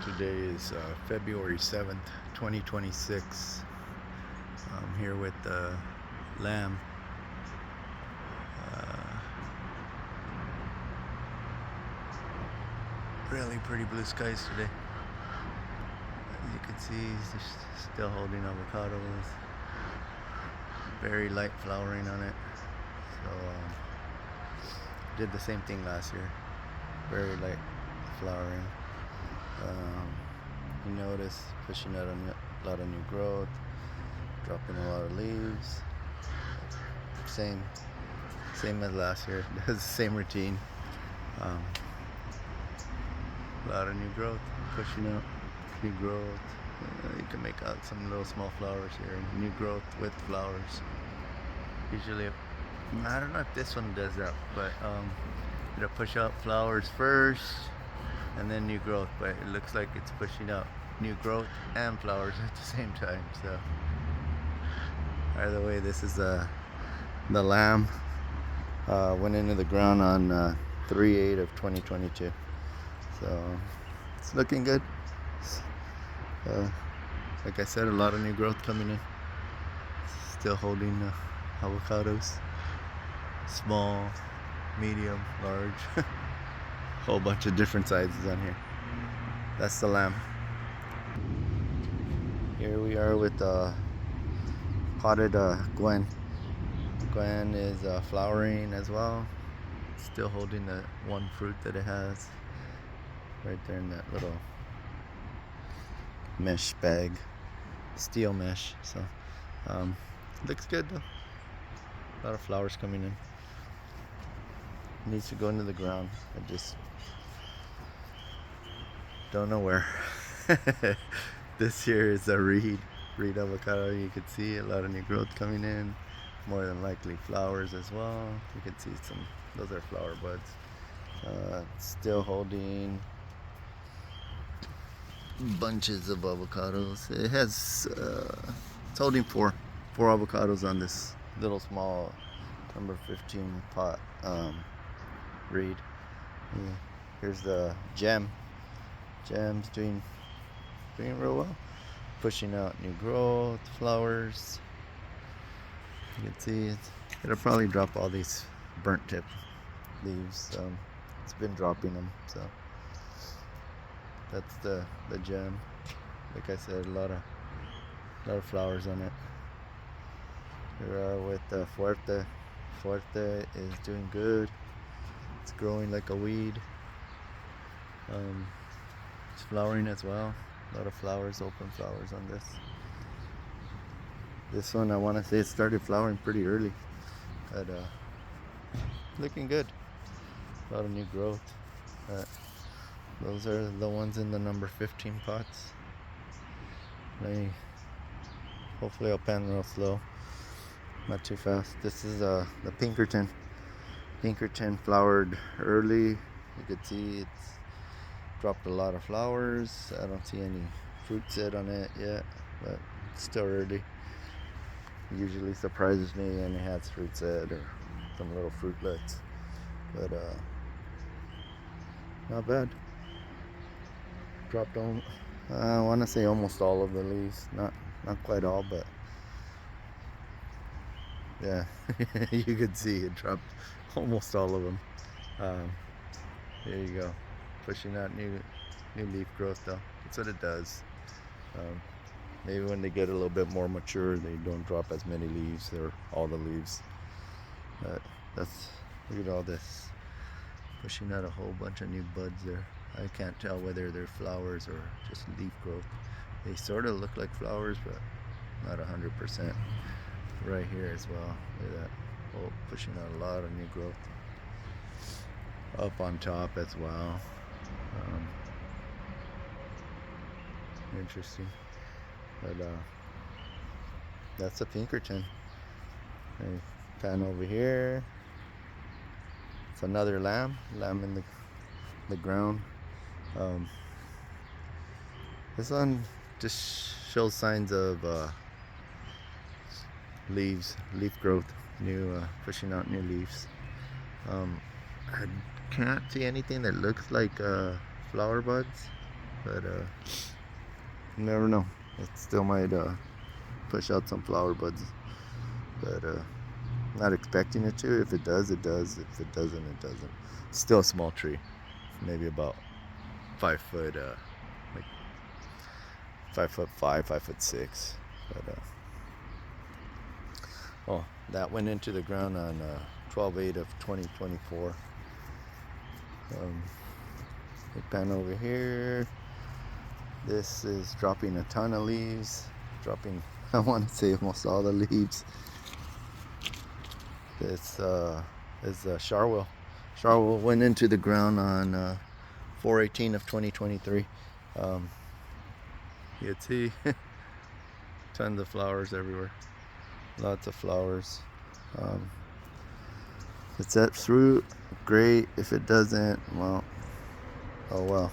Today is February 7th, 2026. I'm here with lamb. Uh, really pretty blue skies today. As you can see, he's still holding avocados. Very light flowering on it. So did the same thing last year. Very light flowering. You notice pushing out a lot of new growth, dropping a lot of leaves. Same as last year. Does the same routine. A lot of new growth, pushing out new growth. You can make out some little small flowers here. New growth with flowers. Usually, I don't know if this one does that, but it'll push out flowers first and then new growth. But it looks like it's pushing out new growth and flowers at the same time. So either way, this is the lamb. Went into the ground on 3/8 of 2022. So it's looking good. Like I said, a lot of new growth coming in. Still holding avocados. Small, medium, large. Whole bunch of different sizes on here. That's the lamb. Here we are with potted Gwen. Gwen is flowering as well. Still holding the one fruit that it has right there in that little mesh bag, steel mesh. So looks good though. A lot of flowers coming in. Needs to go into the ground. I just don't know where. This here is a reed avocado. You can see a lot of new growth coming in. More than likely flowers as well. You can see some, those are flower buds. Still holding bunches of avocados. It has, it's holding four avocados on this little small number 15 pot reed. Yeah. Here's the gem's doing real well, pushing out new growth, flowers. You can see it'll probably drop all these burnt tip leaves. It's been dropping them. So that's the gem. Like I said, a lot of flowers on it. Here with Fuerte. Fuerte is doing good. It's growing like a weed. It's flowering as well. A lot of flowers, open flowers on this. This one, I want to say it started flowering pretty early, but looking good. A lot of new growth. Those are the ones in the number 15 pots. Hopefully I'll pan real slow, not too fast. This is the Pinkerton. Pinkerton flowered early. You can see it's dropped a lot of flowers. I don't see any fruit set on it yet, but it's still early. Usually surprises me and it has fruit set or some little fruitlets, but not bad. Dropped on, I want to say almost all of the leaves, not quite all, but yeah. You can see it dropped almost all of them. There you go, pushing out new leaf growth though. That's what it does. Maybe when they get a little bit more mature, they don't drop as many leaves or all the leaves. But look at all this, pushing out a whole bunch of new buds there. I can't tell whether they're flowers or just leaf growth. They sort of look like flowers, but not 100%. Right here as well. Look at that. Oh, pushing out a lot of new growth. Up on top as well. Interesting. But that's a Pinkerton. And pan over here. It's another lamb in the ground. This one just shows signs of leaf growth, pushing out new leaves. I can't see anything that looks like flower buds. but you never know. It still might push out some flower buds, but not expecting it to. If it does, it does. If it doesn't, it doesn't. Still a small tree, maybe about 5 foot, like 5'5", 5'6". But oh, that went into the ground on 12/8 of 2024. Big pan over here. This is dropping a ton of leaves. Dropping, I want to say almost all the leaves. This is Charwell. Charwell went into the ground on 4/18 of 2023. You can see tons of flowers everywhere. Lots of flowers. If it's at fruit, great. If it doesn't, well, oh well.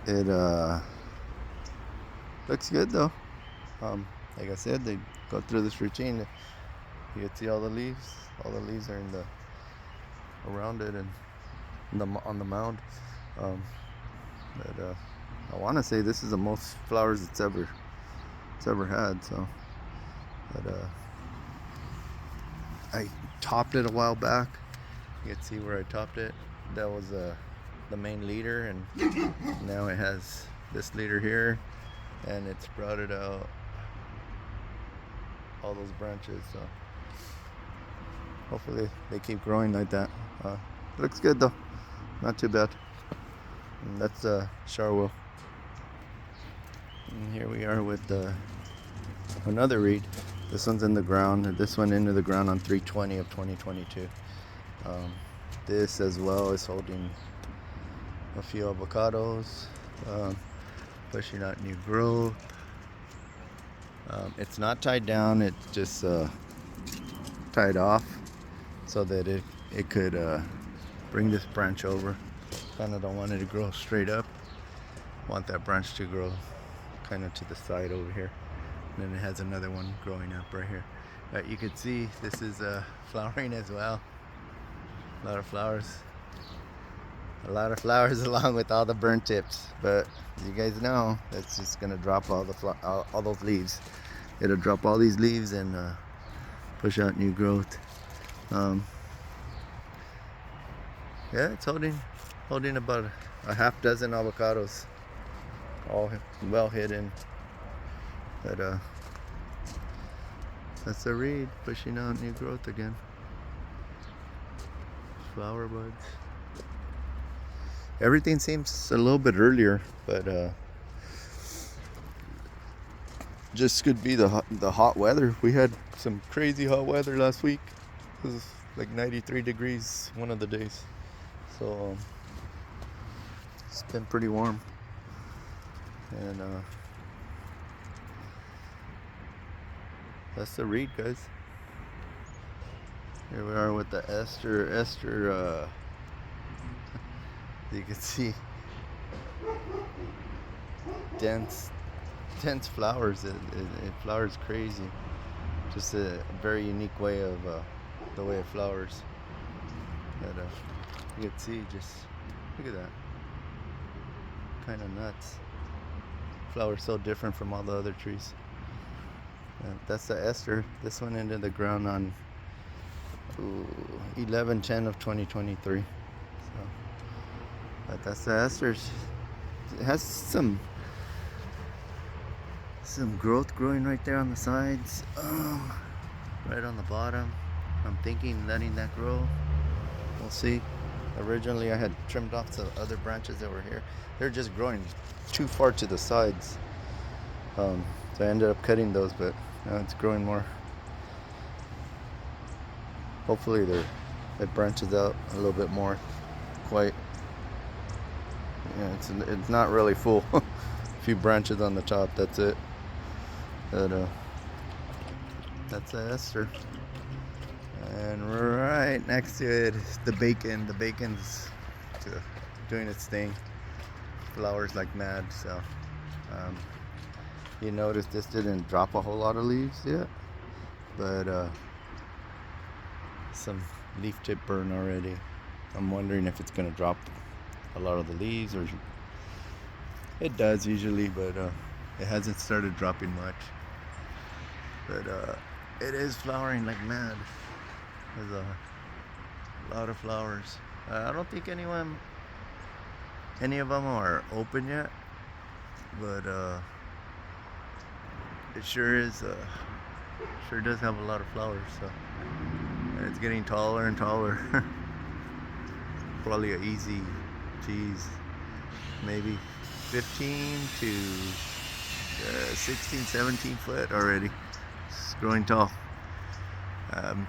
It looks good though. Like I said, they go through this routine. You can see all the leaves. All the leaves are in the around it and on the mound. But I want to say this is the most flowers it's ever had. So, but I topped it a while back. You can see where I topped it. That was the main leader, and now it has this leader here, and it sprouted out all those branches. So hopefully they keep growing like that. Looks good though, not too bad. And that's Charwell. And here we are with another reed. This one's in the ground. This one into the ground on 3/20 of 2022. This as well is holding a few avocados, pushing out new growth. It's not tied down, it's just tied off so that it could bring this branch over. Kind of don't want it to grow straight up. Want that branch to grow kind of to the side over here. And then it has another one growing up right here. You can see this is flowering as well. A lot of flowers. A lot of flowers along with all the burnt tips. But as you guys know, it's just gonna drop all those leaves. It'll drop all these leaves and push out new growth. Yeah, it's holding about a half dozen avocados, all well hidden. But that's a reed pushing out new growth again. Flower buds. Everything seems a little bit earlier, but just could be the hot weather. We had some crazy hot weather last week. It was like 93 degrees one of the days. So it's been pretty warm. And that's the reed, guys. Here we are with the Esther. You can see dense flowers. It flowers crazy. Just a very unique way of the way it flowers. But you can see, just look at that. Kind of nuts. Flowers so different from all the other trees. That's the Esther. This one into the ground on 11/10 of 2023. So, but that's the Esther. It has some growth growing right there on the sides, right on the bottom. I'm thinking letting that grow. We'll see. Originally I had trimmed off the other branches that were here. They're just growing too far to the sides. So I ended up cutting those, but now it's growing more. Hopefully it branches out a little bit more. Quite. Yeah, it's not really full. A few branches on the top, that's it. But that's the Esther. And right next to it is the bacon. The bacon's doing its thing. Flowers like mad. So you notice this didn't drop a whole lot of leaves yet, but some leaf tip burn already. I'm wondering if it's gonna drop a lot of the leaves, or it does usually, but it hasn't started dropping much. But it is flowering like mad. There's a lot of flowers. I don't think any of them are open yet, but it sure does have a lot of flowers. So it's getting taller and taller. Probably an easy, geez, maybe 15 to 16, 17 foot already. It's growing tall. I'm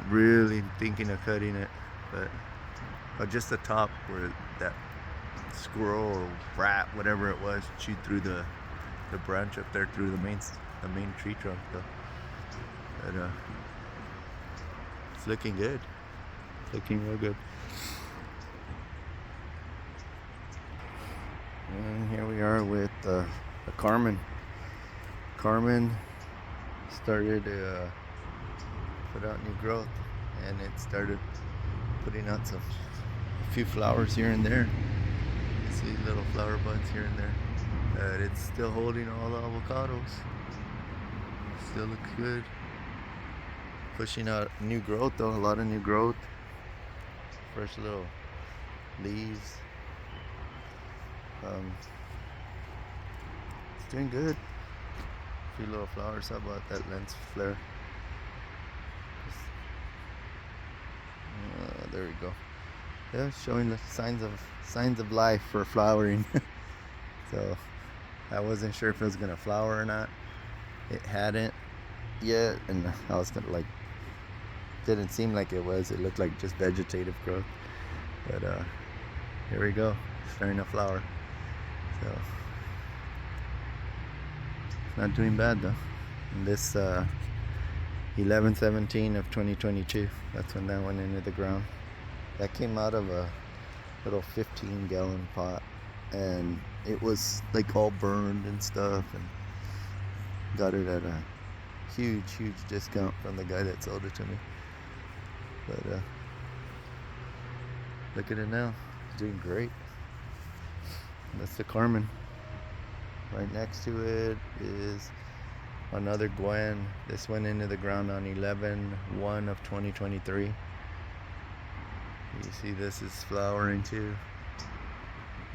really thinking of cutting it, but just the top where that squirrel or rat, whatever it was, chewed through the branch up there through the main tree trunk though. But it's looking good. Looking real good. And here we are with the Carmen. Carmen started to put out new growth, and it started putting out a few flowers here and there. You see little flower buds here and there. But it's still holding all the avocados. Still looks good. Pushing out new growth though, a lot of new growth. Fresh little leaves. It's doing good. A few little flowers. How about that lens flare? There we go. Yeah, showing the signs of life for flowering. So I wasn't sure if it was gonna flower or not. It hadn't yet, and I was gonna didn't seem like it was. It looked like just vegetative growth. But here we go, starting to flower. So not doing bad though. And this 11/17 of 2022, that's when that went into the ground. That came out of a little 15-gallon pot, and it was like all burned and stuff, and got it at a huge discount from the guy that sold it to me. But look at it now, it's doing great. That's the Carmen. Right next to it is another Gwen. This went into the ground on 11/1 of 2023. You see this is flowering too.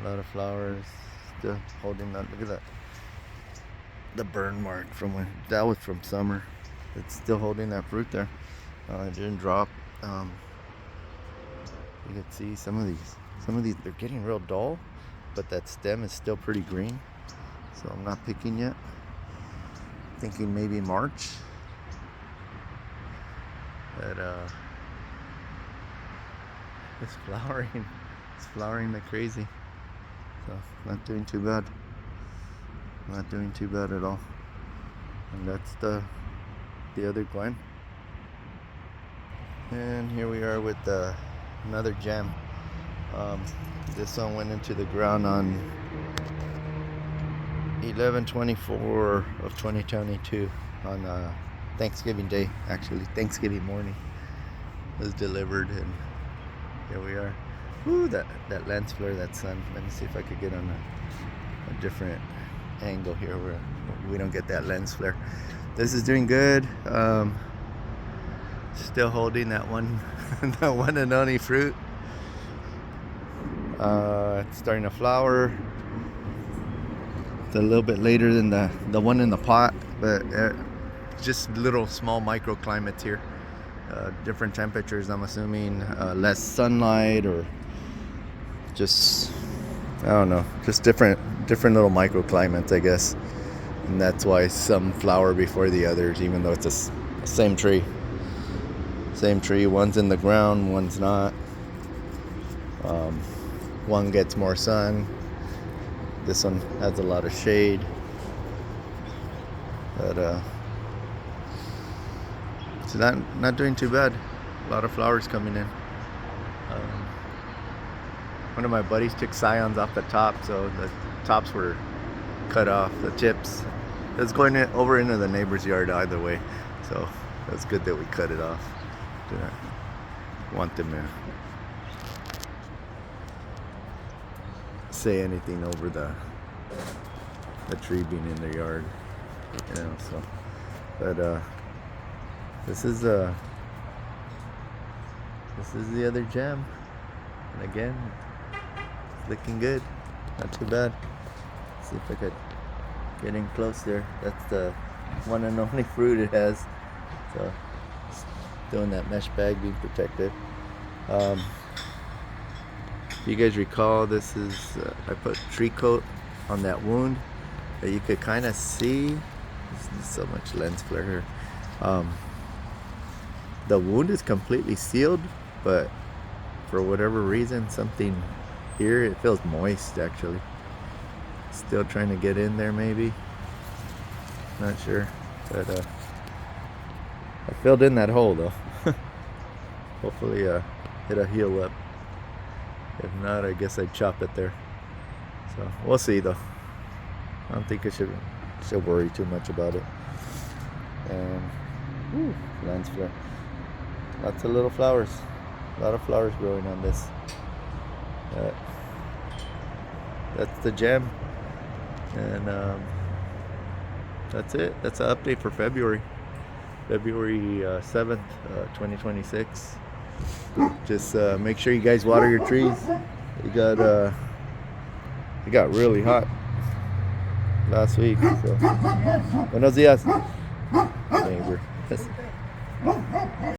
A lot of flowers. Still holding that. Look at that. The burn mark from when that was from summer. It's still holding that fruit there. It didn't drop. You can see some of these they're getting real dull, but that stem is still pretty green. So I'm not picking yet. Thinking maybe March. But it's flowering. It's flowering like crazy. So not doing too bad. Not doing too bad at all. And that's the other Gwen. And here we are with another gem. This one went into the ground on 11/24 of 2022 on Thanksgiving Day. Actually, Thanksgiving morning was delivered, and here we are. Ooh, that lens flare, that sun. Let me see if I could get on a different angle here where we don't get that lens flare. This is doing good. Still holding that one that one and only fruit. It's starting to flower. It's a little bit later than the one in the pot, but just little small microclimates here. Different temperatures, I'm assuming, less sunlight, or just, I don't know, just different little microclimates, I guess. And that's why some flower before the others, even though it's the same tree. Same tree, one's in the ground, one's not. One gets more sun. This one has a lot of shade. But it's not doing too bad. A lot of flowers coming in. One of my buddies took scions off the top, so the tops were cut off, the tips. It was going over into the neighbor's yard either way, so it was good that we cut it off. Didn't want them to say anything over the tree being in their yard, you know. So, but this is the other gem, and again, it's looking good, not too bad. Let's see if I could get in close there. That's the one and only fruit it has. So, still in that mesh bag, being protected. If you guys recall, this is I put tree coat on that wound that you could kind of see. There's so much lens flare here. The wound is completely sealed, but for whatever reason, something here, it feels moist actually. Still trying to get in there, maybe. Not sure, but I filled in that hole though. Hopefully it'll heal up. If not, I guess I'd chop it there. So we'll see though. I don't think I should worry too much about it. Lens flare. Lots of little flowers. A lot of flowers growing on this. That's the gem. And that's it. That's an update for February 7th, 2026. Just make sure you guys water your trees. It got really hot last week. So, buenos días, neighbor.